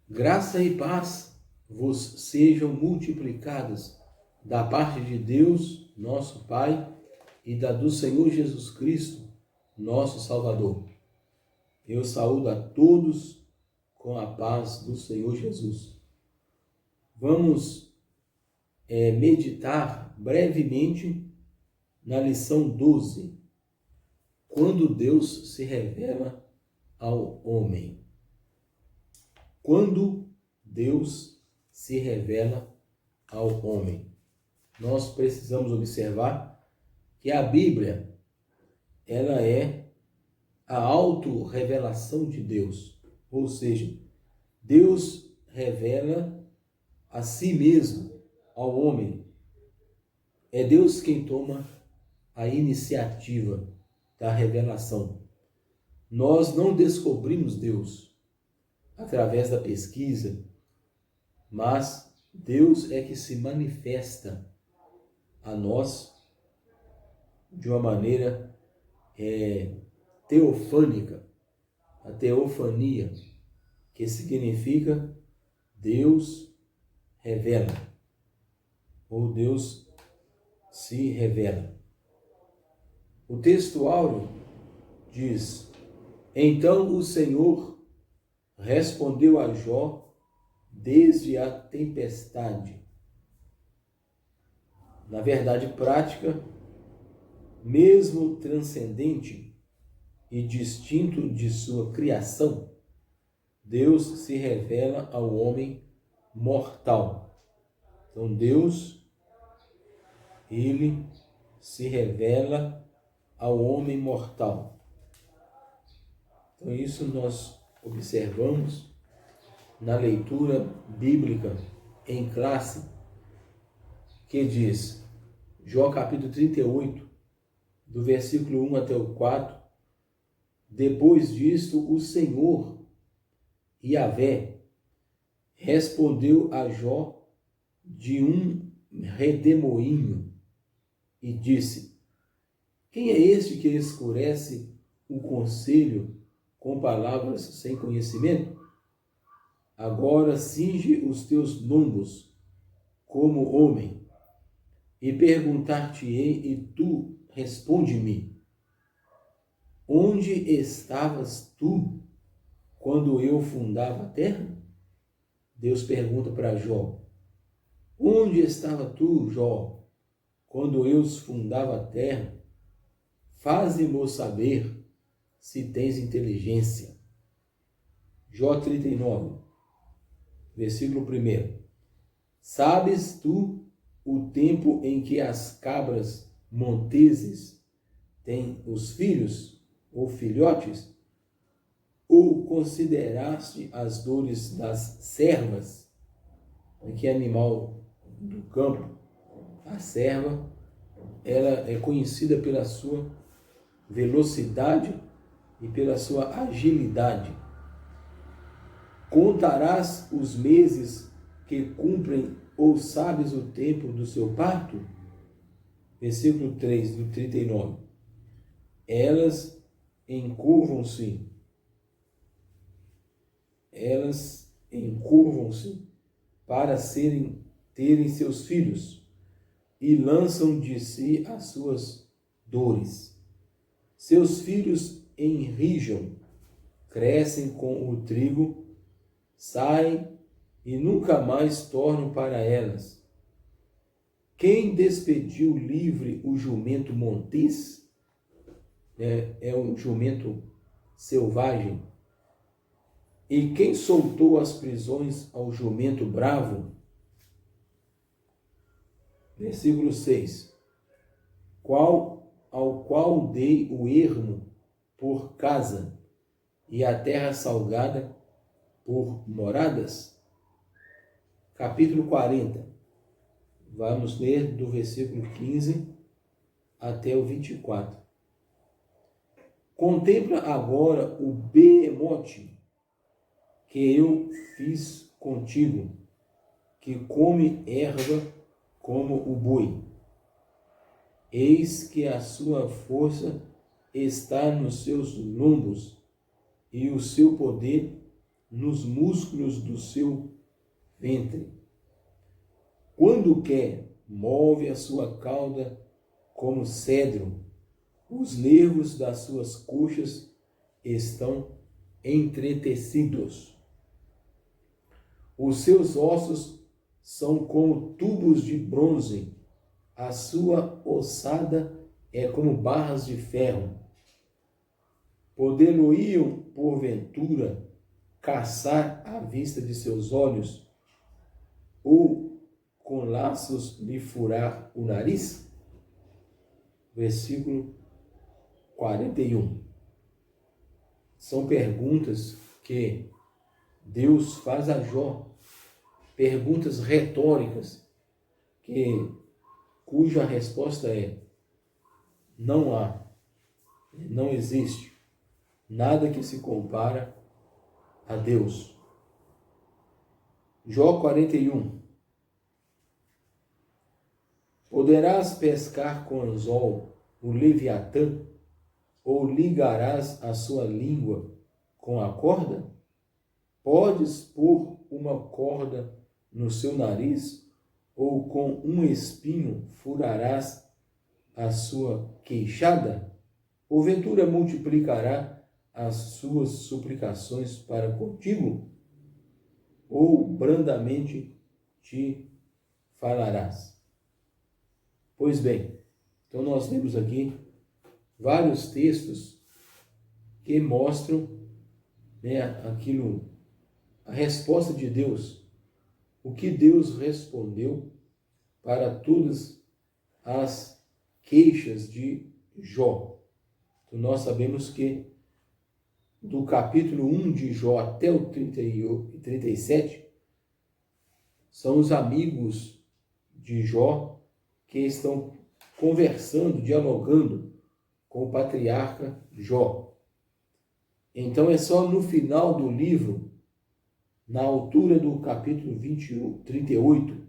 Graça e paz vos sejam multiplicadas da parte de Deus, nosso Pai, e da do Senhor Jesus Cristo, nosso Salvador. Eu saúdo a todos com a paz do Senhor Jesus. Vamos meditar brevemente na lição 12, quando Deus se revela ao homem. Quando Deus se revela ao homem. Nós precisamos observar que a Bíblia, ela é a autorrevelação de Deus. Ou seja, Deus revela a si mesmo ao homem. É Deus quem toma a iniciativa da revelação. Nós não descobrimos Deus através da pesquisa, mas Deus é que se manifesta a nós de uma maneira teofânica, a teofania, que significa Deus revela, ou Deus se revela. O texto áureo diz: então o Senhor respondeu a Jó desde a tempestade. Na verdade prática, mesmo transcendente e distinto de sua criação, Deus se revela ao homem mortal. Então Deus, ele se revela ao homem mortal. Então isso nós observamos na leitura bíblica em classe, que diz, Jó capítulo 38, do versículo 1 até o 4, depois disto o Senhor, Yahvé, respondeu a Jó de um redemoinho e disse: quem é este que escurece o conselho com palavras sem conhecimento? Agora cinge os teus lombos como homem, e perguntar-te-ei, e tu responde-me. Onde estavas tu quando eu fundava a terra? Deus pergunta para Jó. Onde estava tu, Jó, quando eu fundava a terra? Faze-mo saber se tens inteligência. Jó 39, versículo 1. Sabes tu o tempo em que as cabras monteses têm os filhos ou filhotes? Ou consideraste as dores das servas? Que é animal do campo. A serva, ela é conhecida pela sua velocidade e pela sua agilidade. Contarás os meses que cumprem, ou sabes o tempo do seu parto? Versículo 3 do 39. Elas encurvam-se para terem seus filhos, e lançam de si as suas dores. Seus filhos enrijam, crescem com o trigo, saem e nunca mais tornam para elas. Quem despediu livre o jumento montês? É um jumento selvagem. E quem soltou as prisões ao jumento bravo? Versículo 6. Ao qual dei o ermo por casa, e a terra salgada por moradas? Capítulo 40. Vamos ler do versículo 15 até o 24. Contempla agora o behemote que eu fiz contigo, que come erva como o boi. Eis que a sua força está nos seus lombos, e o seu poder nos músculos do seu ventre. Quando quer, move a sua cauda como cedro. Os nervos das suas coxas estão entretecidos. Os seus ossos são como tubos de bronze. A sua ossada é como barras de ferro. Poder-lo-iam, porventura, caçar à vista de seus olhos, ou com laços lhe furar o nariz? Versículo 41. São perguntas que Deus faz a Jó, perguntas retóricas, cuja resposta é: não há, não existe nada que se compara a Deus. Jó 41. Poderás pescar com anzol o Leviatã, ou ligarás a sua língua com a corda? Podes pôr uma corda no seu nariz, ou com um espinho furarás a sua queixada? Porventura multiplicará as suas suplicações para contigo? Ou brandamente te falarás? Pois bem, então nós temos aqui vários textos que mostram, a resposta de Deus, o que Deus respondeu para todas as queixas de Jó. Então nós sabemos que do capítulo 1 de Jó até o 37, são os amigos de Jó que estão conversando, dialogando com o patriarca Jó. Então é só no final do livro, na altura do capítulo 38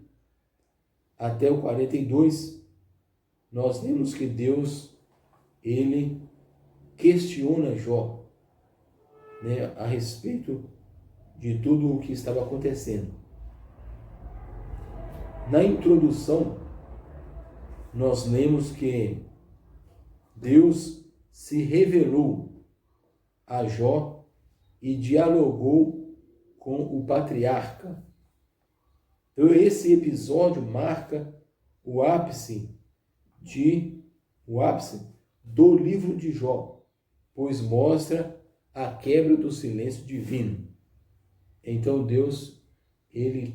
até o 42, nós vemos que Deus, ele questiona Jó, a respeito de tudo o que estava acontecendo. Na introdução, nós lemos que Deus se revelou a Jó e dialogou com o patriarca. Então, esse episódio marca o ápice do livro de Jó, pois mostra a quebra do silêncio divino. Então Deus, ele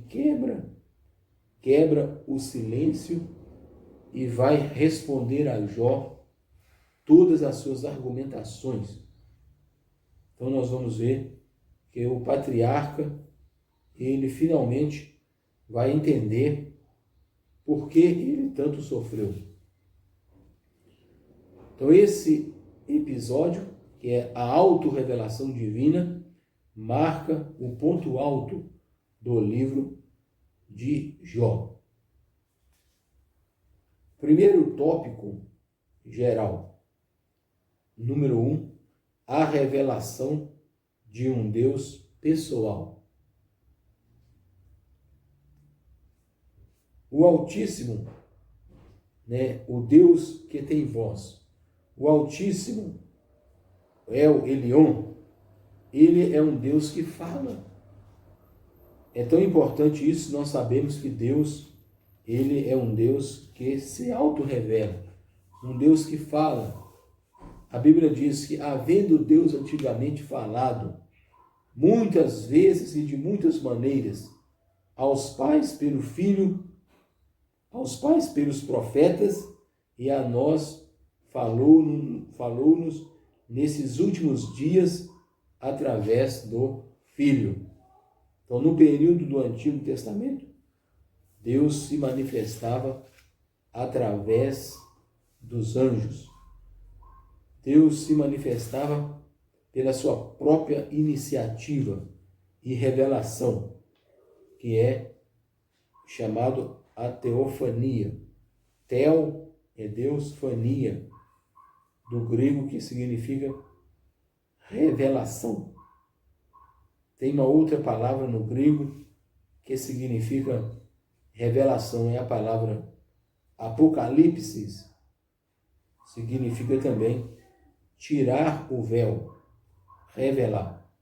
quebra o silêncio e vai responder a Jó todas as suas argumentações. Então nós vamos ver que o patriarca, ele finalmente vai entender por que ele tanto sofreu. Então esse episódio, que é a autorrevelação divina, marca o ponto alto do livro de Jó. Primeiro tópico geral. Número 1, a revelação de um Deus pessoal. O Altíssimo, o Deus que tem voz, o Altíssimo, El Elyon, ele é um Deus que fala. É tão importante isso, nós sabemos que Deus, ele é um Deus que se auto-revela, um Deus que fala. A Bíblia diz que, havendo Deus antigamente falado, muitas vezes e de muitas maneiras, aos pais pelo Filho, aos pais pelos profetas, e a nós falou-nos nesses últimos dias através do Filho. Então, no período do Antigo Testamento, Deus se manifestava através dos anjos. Deus se manifestava pela sua própria iniciativa e revelação, que é chamado a teofania. Theo é Deus, fania, do grego, que significa revelação. tem uma outra palavra no grego que significa revelação, é a palavra apocalipse, significa também tirar o véu, revelar.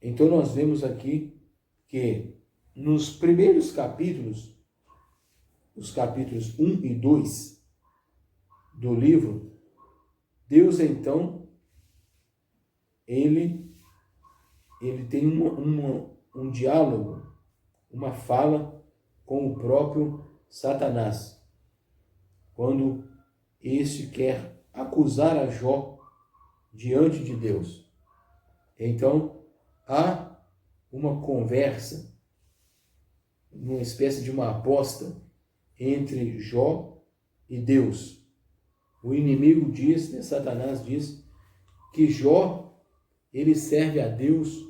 Então nós vemos aqui que nos primeiros capítulos, os capítulos 1 e 2 do livro, Deus então, ele tem um diálogo, uma fala com o próprio Satanás, quando este quer acusar a Jó diante de Deus. Então, há uma conversa, uma espécie de uma aposta entre Jó e Deus. O inimigo diz, né, Satanás diz, que Jó, ele serve a Deus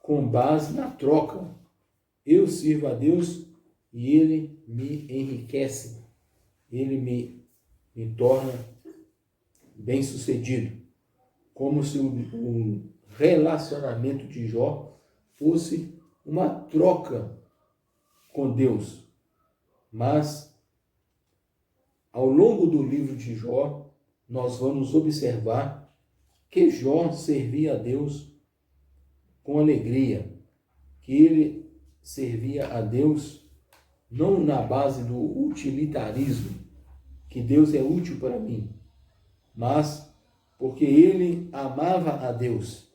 com base na troca. Eu sirvo a Deus e ele me enriquece, ele me torna bem-sucedido. Como se o relacionamento de Jó fosse uma troca com Deus. Mas, ao longo do livro de Jó, nós vamos observar que Jó servia a Deus com alegria, que ele servia a Deus não na base do utilitarismo, que Deus é útil para mim, mas porque ele amava a Deus.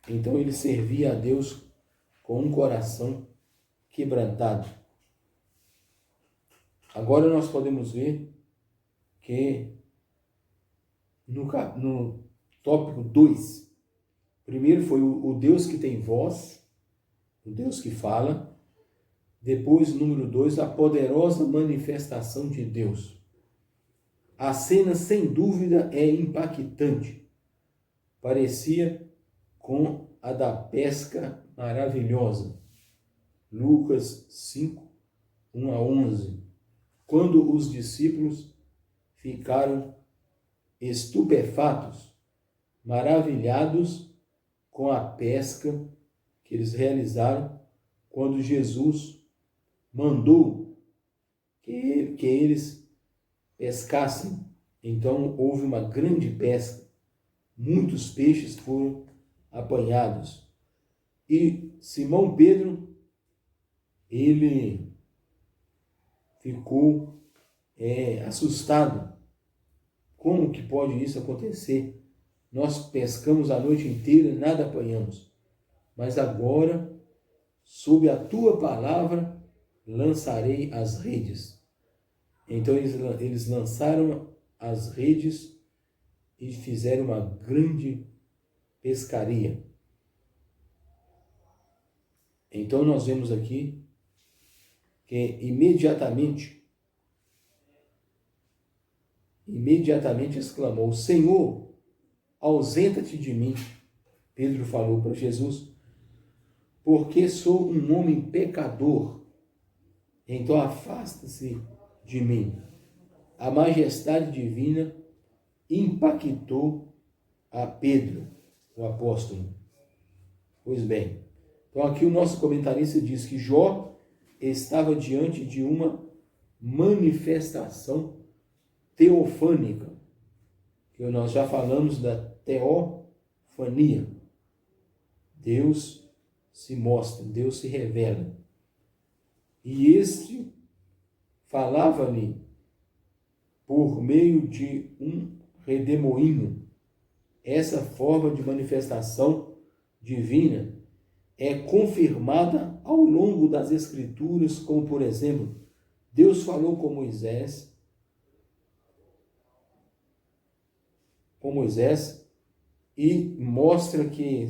Então ele servia a Deus com um coração quebrantado. Agora nós podemos ver que no tópico 2, primeiro foi o Deus que tem voz, o Deus que fala. Depois, número 2, a poderosa manifestação de Deus. A cena, sem dúvida, é impactante. Parecia com a da pesca maravilhosa. Lucas 5, 1 a 11. Quando os discípulos ficaram estupefatos, maravilhados com a pesca que eles realizaram, quando Jesus mandou que eles pescassem. Então houve uma grande pesca, muitos peixes foram apanhados. E Simão Pedro, ele ficou assustado. Como que pode isso acontecer? Nós pescamos a noite inteira, nada apanhamos. Mas agora, sob a tua palavra, lançarei as redes. Então eles lançaram as redes e fizeram uma grande pescaria. Então nós vemos aqui que imediatamente exclamou: Senhor, ausenta-te de mim. Pedro falou para Jesus, porque sou um homem pecador. Então afasta-se de mim. A majestade divina impactou a Pedro, o apóstolo. Pois bem, então aqui o nosso comentarista diz que Jó estava diante de uma manifestação teofânica, que nós já falamos da teofania. Deus se mostra, Deus se revela. E este falava-lhe por meio de um redemoinho. Essa forma de manifestação divina é confirmada ao longo das Escrituras, como, por exemplo, Deus falou com Moisés e mostra que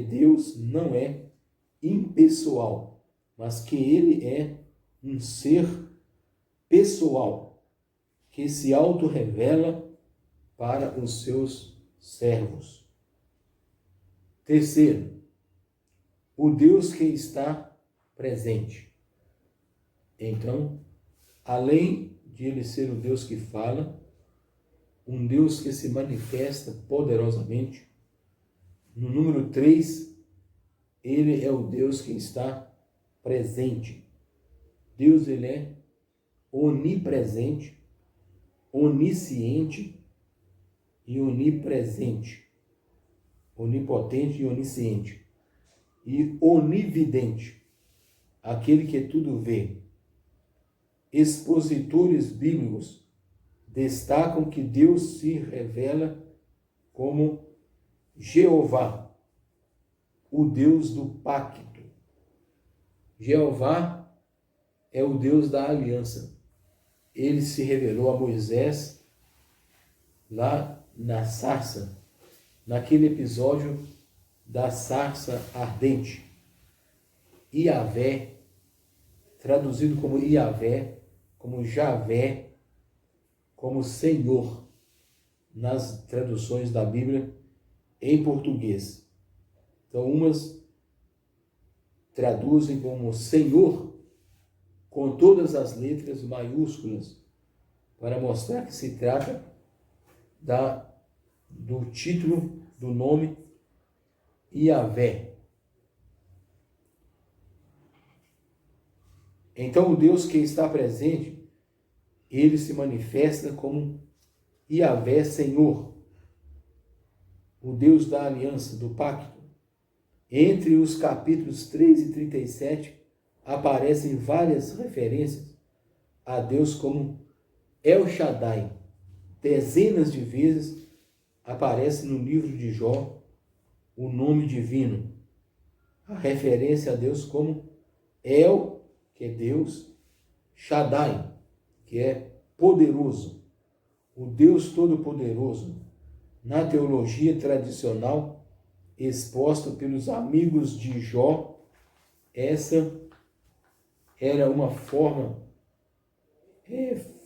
Deus não é impessoal, mas que ele é um ser pessoal, que se auto-revela para os seus servos. Terceiro, o Deus que está presente. Então, além de ele ser o Deus que fala, um Deus que se manifesta poderosamente. No número 3, ele é o Deus que está presente. Deus, ele é onipresente, onisciente e onipresente. Onipotente e onisciente. E onividente, aquele que tudo vê. Expositores bíblicos destacam que Deus se revela como Jeová, o Deus do pacto. Jeová é o Deus da aliança. Ele se revelou a Moisés lá na sarça, naquele episódio da sarça ardente. Iavé, traduzido como Iavé, como Javé, como Senhor, nas traduções da Bíblia em português. Então, umas traduzem como Senhor, com todas as letras maiúsculas, para mostrar que se trata do título do nome Iavé. Então, o Deus que está presente, ele se manifesta como Iavé Senhor, o Deus da aliança, do pacto. Entre os capítulos 3 e 37, aparecem várias referências a Deus como El Shaddai. Dezenas de vezes aparece no livro de Jó o nome divino, a referência a Deus como El, que é Deus, Shaddai, que é poderoso, o Deus Todo-Poderoso. Na teologia tradicional, exposta pelos amigos de Jó, essa era uma forma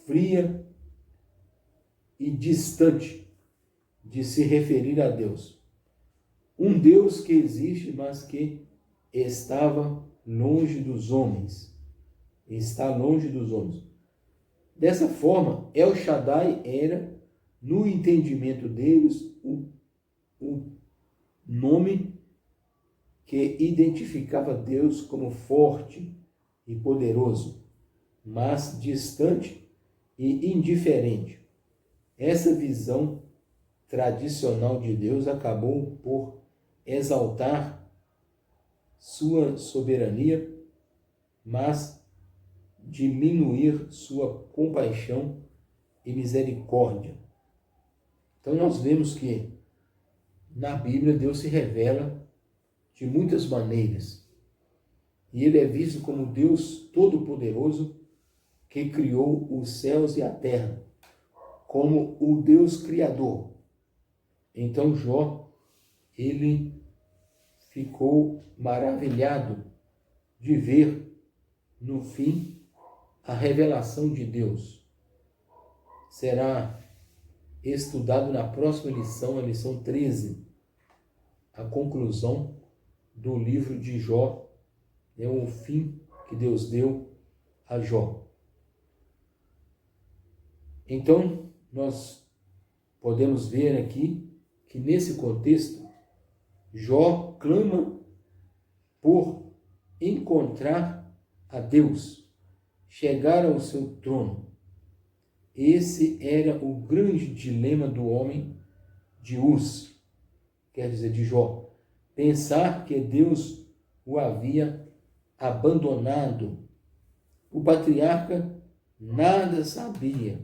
fria e distante de se referir a Deus. Um Deus que existe, mas que estava longe dos homens. Está longe dos homens. Dessa forma, El Shaddai era, no entendimento deles, o nome que identificava Deus como forte e poderoso, mas distante e indiferente. Essa visão tradicional de Deus acabou por exaltar sua soberania, mas diminuir sua compaixão e misericórdia. Então nós vemos que na Bíblia Deus se revela de muitas maneiras. E ele é visto como Deus Todo-Poderoso que criou os céus e a terra, como o Deus Criador. Então Jó, ele ficou maravilhado de ver, no fim, a revelação de Deus. Será estudado na próxima lição, a lição 13, a conclusão do livro de Jó, é o fim que Deus deu a Jó. Então, nós podemos ver aqui que nesse contexto, Jó clama por encontrar a Deus, chegar ao seu trono. Esse era o grande dilema do homem de Uz, quer dizer, de Jó. Pensar que Deus o havia abandonado. O patriarca nada sabia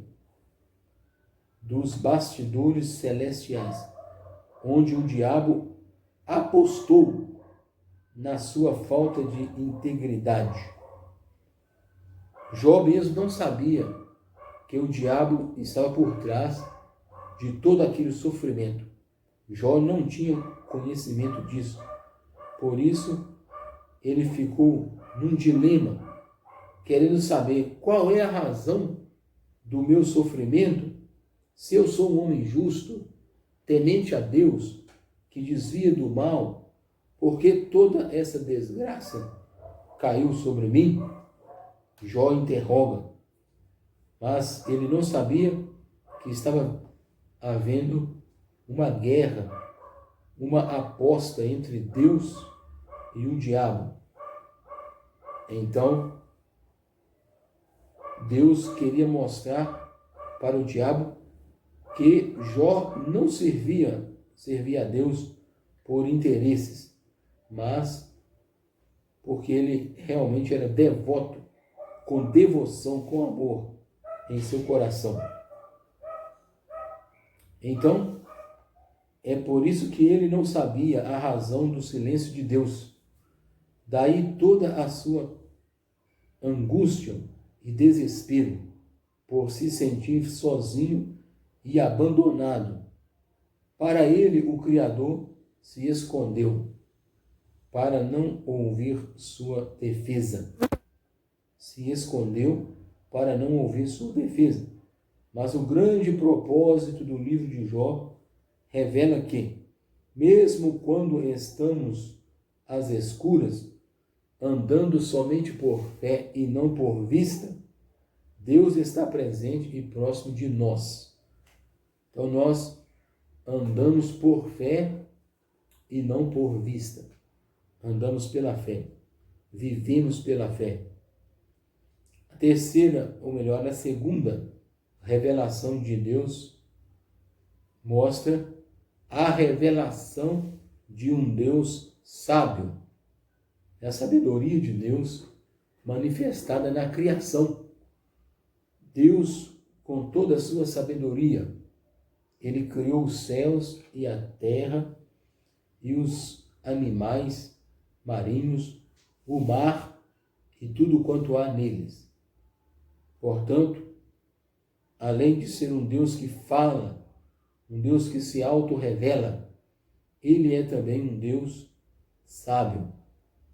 dos bastidores celestiais, onde o diabo apostou na sua falta de integridade. Jó mesmo não sabia que o diabo estava por trás de todo aquele sofrimento. Jó não tinha conhecimento disso. Por isso, ele ficou num dilema, querendo saber qual é a razão do meu sofrimento, se eu sou um homem justo, temente a Deus, que desvia do mal, por que toda essa desgraça caiu sobre mim? Jó interroga, mas ele não sabia que estava havendo uma guerra, uma aposta entre Deus e o diabo. Então, Deus queria mostrar para o diabo que Jó não servia a Deus por interesses, mas porque ele realmente era devoto, com devoção, com amor em seu coração. Então, é por isso que ele não sabia a razão do silêncio de Deus. Daí toda a sua angústia e desespero por se sentir sozinho e abandonado. Para ele, o Criador se escondeu para não ouvir sua defesa. Se escondeu para não ouvir sua defesa. Mas o grande propósito do livro de Jó revela que, mesmo quando estamos às escuras, andando somente por fé e não por vista, Deus está presente e próximo de nós. Então nós andamos por fé e não por vista. Andamos pela fé. Vivemos pela fé. A terceira, ou melhor, a segunda revelação de Deus mostra a revelação de um Deus sábio. É a sabedoria de Deus manifestada na criação. Deus, com toda a sua sabedoria, ele criou os céus e a terra e os animais marinhos, o mar e tudo quanto há neles. Portanto, além de ser um Deus que fala, um Deus que se auto-revela, ele é também um Deus sábio,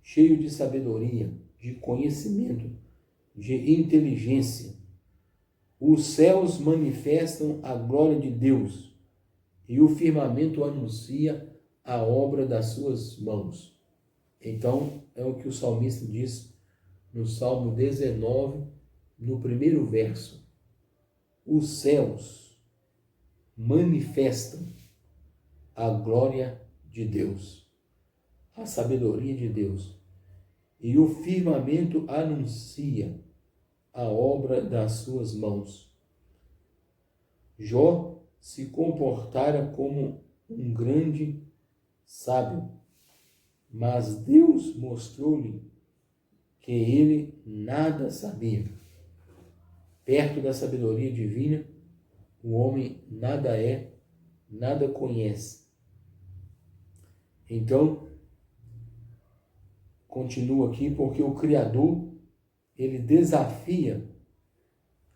cheio de sabedoria, de conhecimento, de inteligência. Os céus manifestam a glória de Deus e o firmamento anuncia a obra das suas mãos. Então, é o que o salmista diz no Salmo 19, no primeiro verso. Os céus manifestam a glória de Deus, a sabedoria de Deus, e o firmamento anuncia a obra das suas mãos. Jó se comportara como um grande sábio, mas Deus mostrou-lhe que ele nada sabia. Perto da sabedoria divina, o homem nada é, nada conhece. Então, continua aqui, porque o Criador, ele desafia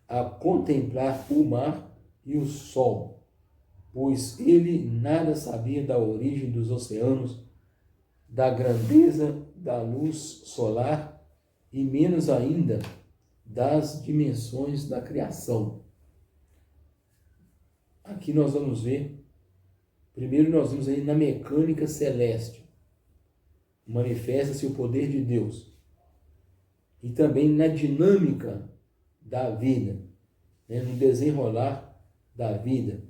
a contemplar o mar e o sol, pois ele nada sabia da origem dos oceanos, da grandeza da luz solar e menos ainda das dimensões da criação. Aqui nós vamos ver, primeiro nós vamos aí na mecânica celeste, manifesta-se o poder de Deus, e também na dinâmica da vida, no desenrolar da vida.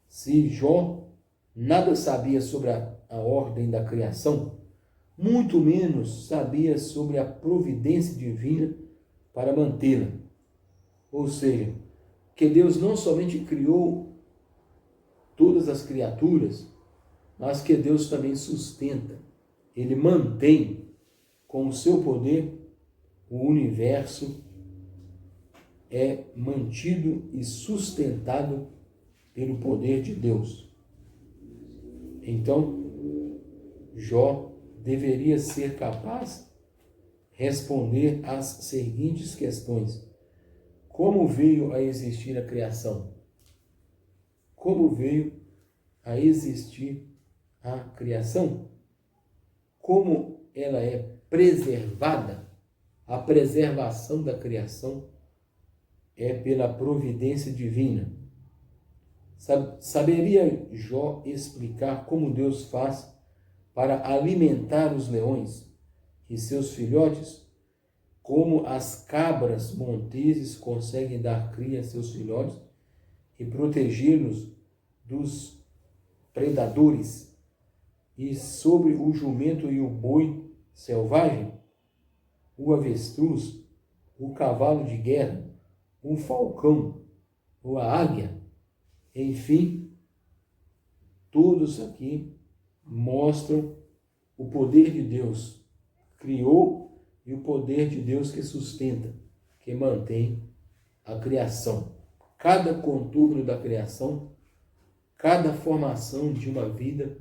Se Jó nada sabia sobre a ordem da criação, muito menos sabia sobre a providência divina para mantê-la. Ou seja, que Deus não somente criou todas as criaturas, mas que Deus também sustenta. Ele mantém com o seu poder o universo, é mantido e sustentado pelo poder de Deus. Então, Jó deveria ser capaz de responder às seguintes questões: como veio a existir a criação? Como veio a existir a criação? Como ela é preservada? A preservação da criação é pela providência divina. Saberia Jó explicar como Deus faz para alimentar os leões e seus filhotes? Como as cabras monteses conseguem dar cria a seus filhotes e protegê-los dos predadores, e sobre o jumento e o boi selvagem, o avestruz, o cavalo de guerra, o falcão, ou a águia. Enfim, todos aqui mostram o poder de Deus criou e o poder de Deus que sustenta, que mantém a criação. Cada contorno da criação, cada formação de uma vida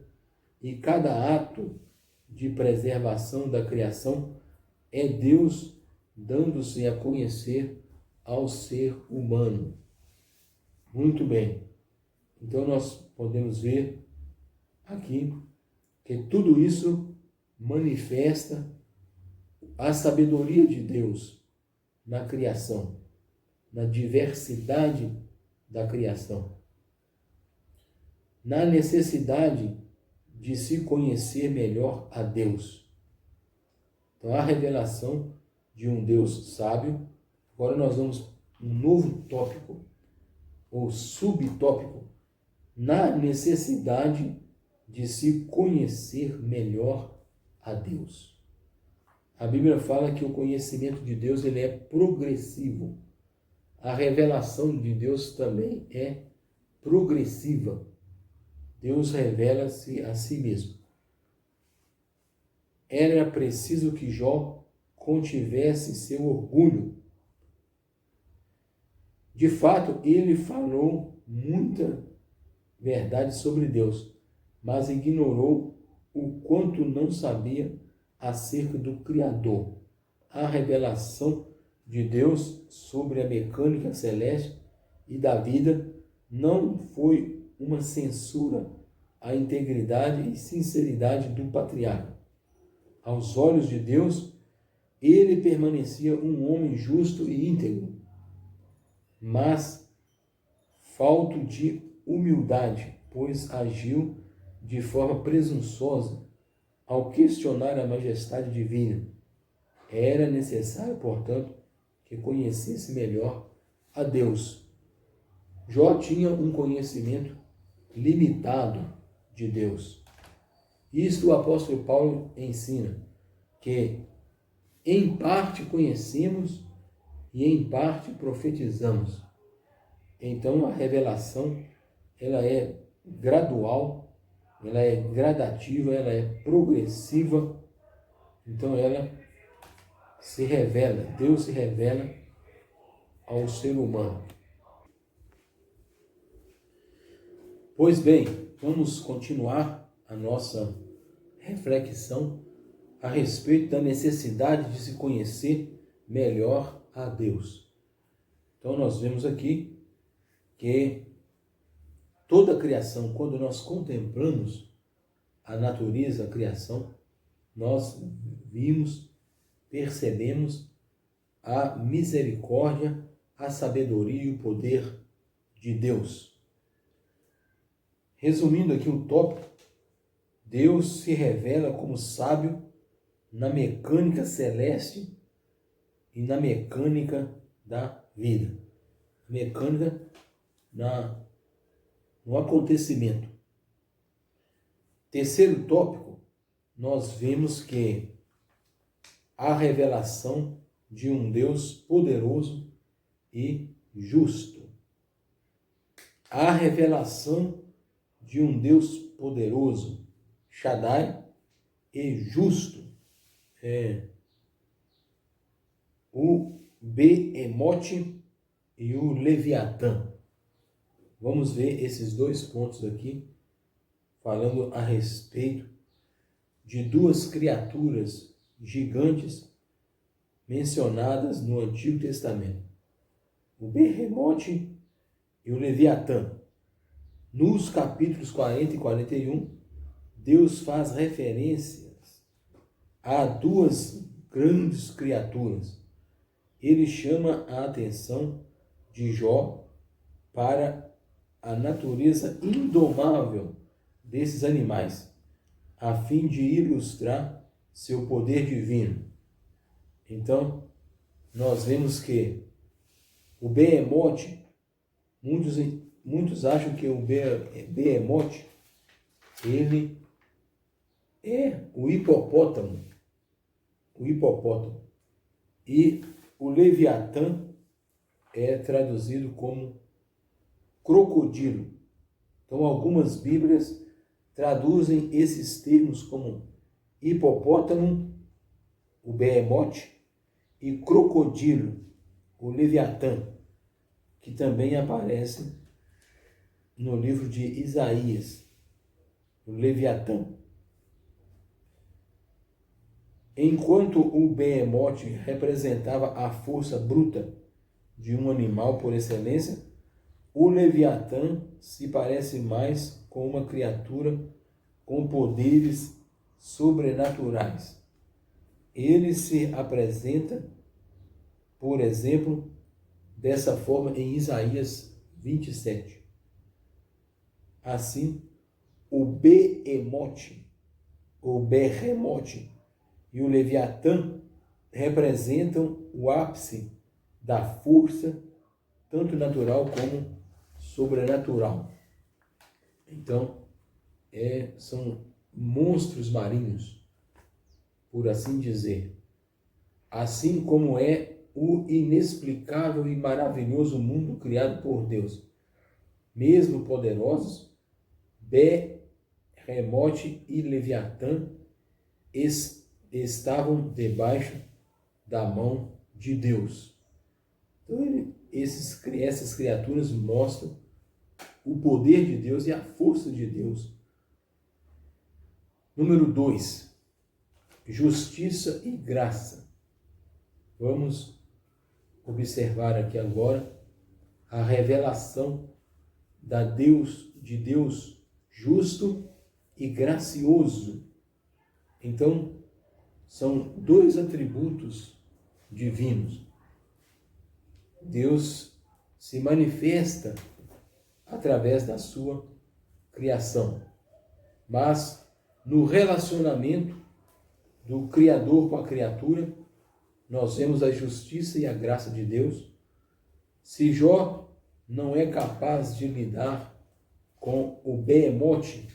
e cada ato de preservação da criação é Deus dando-se a conhecer ao ser humano. Muito bem. Então nós podemos ver aqui que tudo isso manifesta a sabedoria de Deus na criação, na diversidade da criação, na necessidade de se conhecer melhor a Deus. Então, a revelação de um Deus sábio. Agora nós vamos um novo tópico, ou subtópico, na necessidade de se conhecer melhor a Deus. A Bíblia fala que o conhecimento de Deus ele é progressivo. A revelação de Deus também é progressiva. Deus revela-se a si mesmo. Era preciso que Jó contivesse seu orgulho. De fato, ele falou muita verdade sobre Deus, mas ignorou o quanto não sabia acerca do Criador. A revelação de Deus sobre a mecânica celeste e da vida não foi uma censura à integridade e sinceridade do patriarca. Aos olhos de Deus, ele permanecia um homem justo e íntegro, mas falto de humildade, pois agiu de forma presunçosa ao questionar a majestade divina. Era necessário, portanto, que conhecesse melhor a Deus. Jó tinha um conhecimento limitado de Deus. Isto o apóstolo Paulo ensina, que em parte conhecemos e em parte profetizamos. Então a revelação ela é gradual, ela é gradativa, ela é progressiva. Então ela se revela, Deus se revela ao ser humano. Pois bem, vamos continuar a nossa reflexão a respeito da necessidade de se conhecer melhor a Deus. Então nós vemos aqui que toda a criação, quando nós contemplamos a natureza, a criação, nós vimos, percebemos a misericórdia, a sabedoria e o poder de Deus. Resumindo aqui o tópico, Deus se revela como sábio na mecânica celeste e na mecânica da vida. Mecânica no acontecimento. Terceiro tópico, nós vemos que a revelação de um Deus poderoso e justo. A revelação de um Deus poderoso, Shaddai, e justo, o Behemoth e o Leviatã. Vamos ver esses dois pontos aqui, falando a respeito de duas criaturas gigantes mencionadas no Antigo Testamento, o Behemoth e o Leviatã. Nos capítulos 40 e 41, Deus faz referências a duas grandes criaturas. Ele chama a atenção de Jó para a natureza indomável desses animais, a fim de ilustrar seu poder divino. Então, nós vemos que o Behemoth, muitos muitos acham que o Behemoth, ele é o hipopótamo. E o Leviatã é traduzido como crocodilo. Então, algumas Bíblias traduzem esses termos como hipopótamo, o Behemoth, e crocodilo, o Leviatã, que também aparece no livro de Isaías, o Leviatã. Enquanto o Behemoth representava a força bruta de um animal por excelência, o Leviatã se parece mais com uma criatura com poderes sobrenaturais. Ele se apresenta, por exemplo, dessa forma em Isaías 27. Assim, o Behemoth e o Leviatã representam o ápice da força, tanto natural como sobrenatural. Então, são monstros marinhos, por assim dizer. Assim como é o inexplicável e maravilhoso mundo criado por Deus. Mesmo poderosos, Behemoth e Leviatã estavam debaixo da mão de Deus. Então, essas criaturas mostram o poder de Deus e a força de Deus. Número 2, justiça e graça. Vamos observar aqui agora a revelação de Deus justo e gracioso. Então, são dois atributos divinos. Deus se manifesta através da sua criação. Mas no relacionamento do Criador com a criatura, nós vemos a justiça e a graça de Deus. Se Jó não é capaz de lidar com o Behemoth,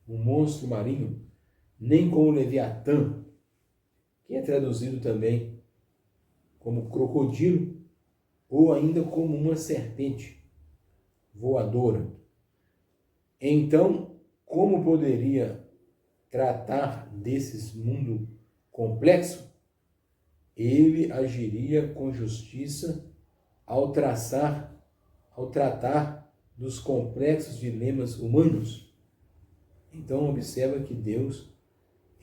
o monstro marinho, nem com o Leviatã, que é traduzido também como crocodilo, ou ainda como uma serpente voadora. Então, como poderia tratar desses mundo complexo? Ele agiria com justiça ao tratar dos complexos dilemas humanos. Então, observa que Deus,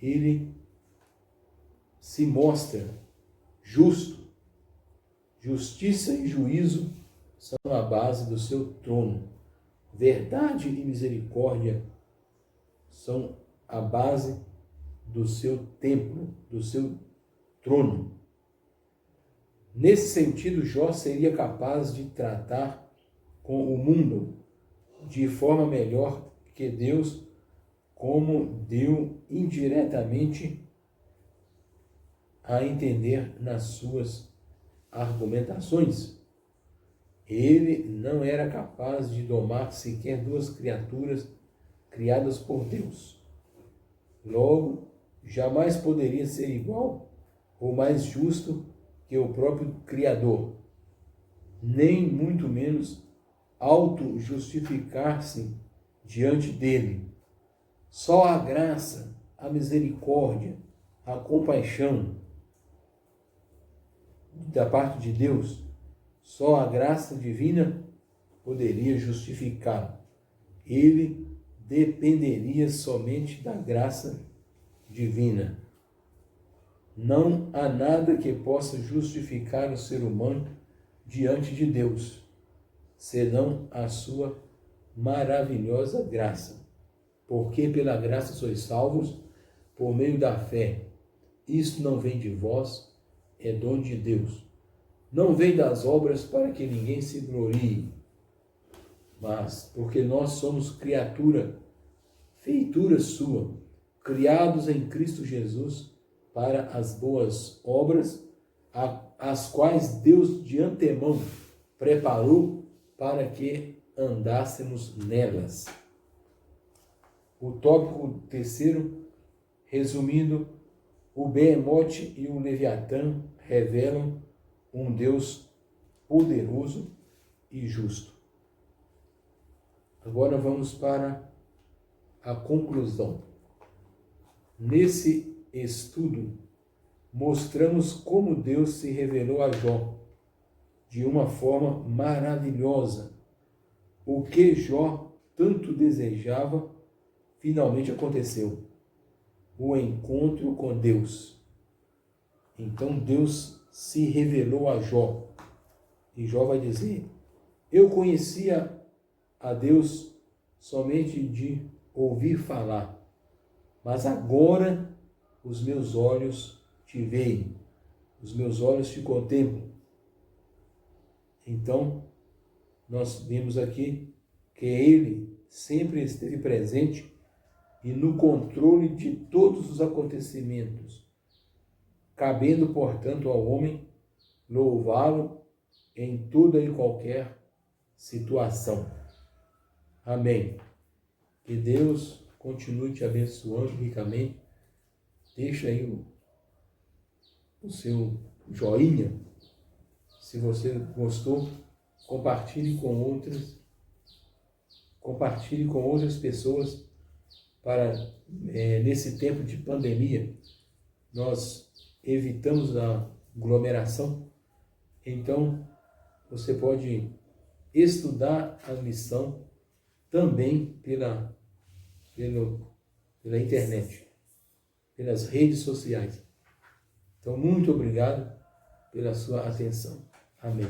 ele se mostra justo. Justiça e juízo são a base do seu trono. Verdade e misericórdia são a base do seu templo, do seu trono. Nesse sentido, Jó seria capaz de tratar com o mundo de forma melhor que Deus, como deu indiretamente a entender nas suas argumentações. Ele não era capaz de domar sequer duas criaturas criadas por Deus. Logo, jamais poderia ser igual ou mais justo que o próprio Criador, nem muito menos auto-justificar-se diante dele. Só a graça, a misericórdia, a compaixão da parte de Deus, só a graça divina poderia justificá-lo. Ele dependeria somente da graça divina. Não há nada que possa justificar o ser humano diante de Deus, senão a sua maravilhosa graça. Porque pela graça sois salvos, por meio da fé. Isto não vem de vós, é dom de Deus. Não vem das obras para que ninguém se glorie, mas porque nós somos feitura sua, criados em Cristo Jesus para as boas obras, as quais Deus de antemão preparou para que andássemos nelas. O tópico terceiro, resumindo, o Behemoth e o Leviatã revelam um Deus poderoso e justo. Agora vamos para a conclusão. Nesse estudo, mostramos como Deus se revelou a Jó de uma forma maravilhosa. O que Jó tanto desejava, finalmente aconteceu. O encontro com Deus. Então Deus se revelou a Jó. E Jó vai dizer: eu conhecia a Deus somente de ouvir falar, mas agora os meus olhos te veem, os meus olhos te contemplam. Então, nós vimos aqui que Ele sempre esteve presente e no controle de todos os acontecimentos, cabendo, portanto, ao homem louvá-lo em toda e qualquer situação. Amém. Que Deus continue te abençoando ricamente. Deixa aí o seu joinha. Se você gostou, compartilhe com outras. Compartilhe com outras pessoas para, nesse tempo de pandemia, nós evitamos a aglomeração. Então, você pode estudar a lição também pela internet, pelas redes sociais. Então, muito obrigado pela sua atenção. Amém.